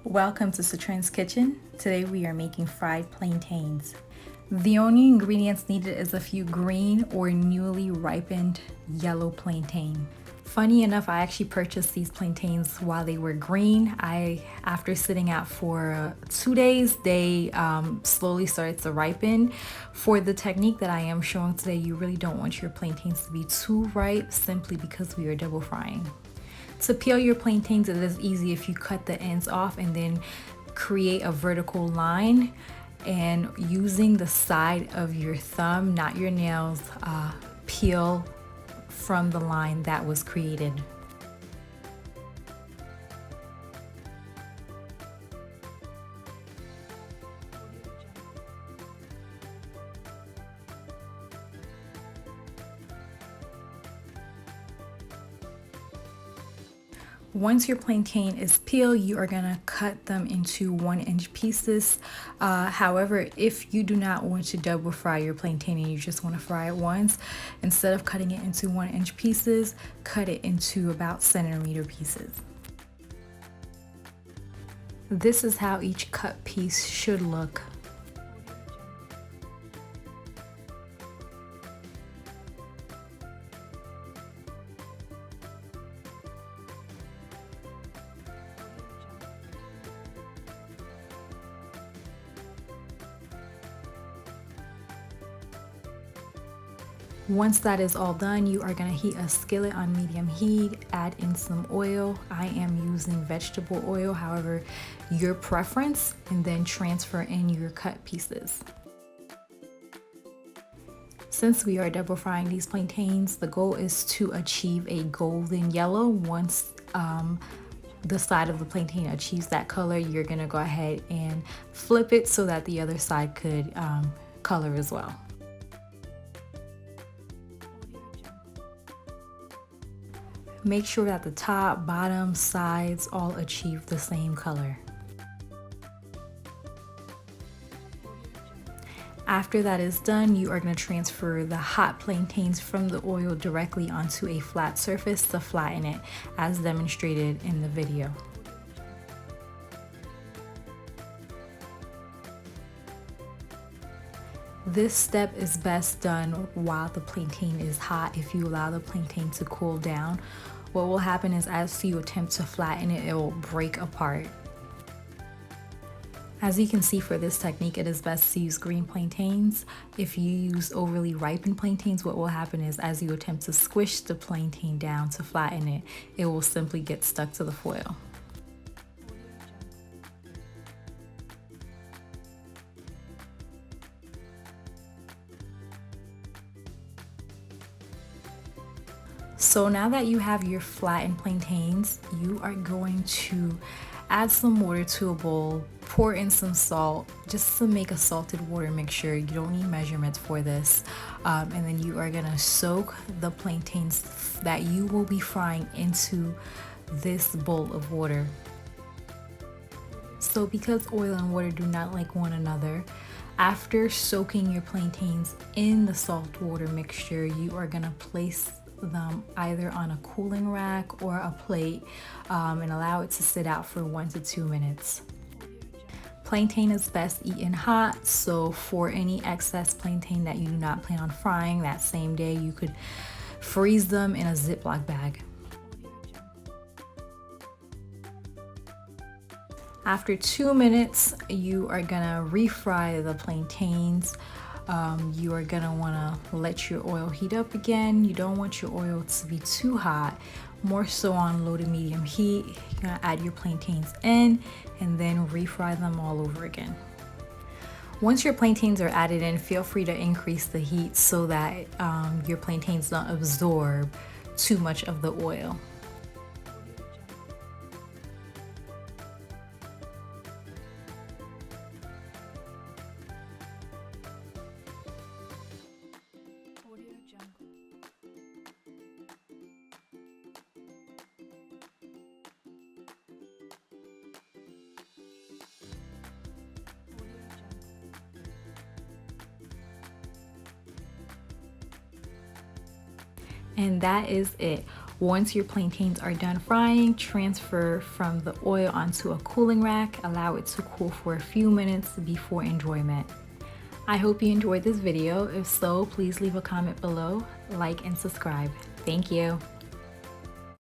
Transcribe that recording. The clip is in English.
Welcome to Citrin's Kitchen. Today we are making fried plantains. The only ingredients needed is a few green or newly ripened yellow plantain. Funny enough, I actually purchased these plantains while they were green. After sitting out for 2 days, they slowly started to ripen. For the technique that I am showing today, you really don't want your plantains to be too ripe simply because we are double frying. To peel your plantains, it is easy if you cut the ends off and then create a vertical line, and using the side of your thumb, not your nails, peel from the line that was created. Once your plantain is peeled, you are gonna cut them into 1-inch pieces. However, if you do not want to double fry your plantain and you just want to fry it once, instead of cutting it into 1-inch pieces, cut it into about centimeter pieces. This is how each cut piece should look. Once that is all done, you are going to heat a skillet on medium heat, add in some oil. I am using vegetable oil, however, your preference, and then transfer in your cut pieces. Since we are double frying these plantains, the goal is to achieve a golden yellow. Once the side of the plantain achieves that color, you're going to go ahead and flip it so that the other side could color as well. Make sure that the top, bottom, sides all achieve the same color. After that is done, you are going to transfer the hot plantains from the oil directly onto a flat surface to flatten it, as demonstrated in the video. This step is best done while the plantain is hot. If you allow the plantain to cool down, what will happen is as you attempt to flatten it, it will break apart. As you can see, for this technique, it is best to use green plantains. If you use overly ripened plantains, what will happen is as you attempt to squish the plantain down to flatten it, it will simply get stuck to the foil. So now that you have your flattened plantains, you are going to add some water to a bowl, pour in some salt, just to make a salted water mixture. You don't need measurements for this. And then you are gonna soak the plantains that you will be frying into this bowl of water. So because oil and water do not like one another, after soaking your plantains in the salt water mixture, you are gonna place them either on a cooling rack or a plate and allow it to sit out for 1 to 2 minutes. Plantain is best eaten hot, so for any excess plantain that you do not plan on frying that same day, you could freeze them in a Ziploc bag. After 2 minutes, you are gonna refry the plantains. You are gonna wanna let your oil heat up again. You don't want your oil to be too hot, more so on low to medium heat. You're gonna add your plantains in and then refry them all over again. Once your plantains are added in, feel free to increase the heat so that your plantains don't absorb too much of the oil. And that is it. Once your plantains are done frying, transfer from the oil onto a cooling rack. Allow it to cool for a few minutes before enjoyment. I hope you enjoyed this video. If so, please leave a comment below, like, and subscribe. Thank you.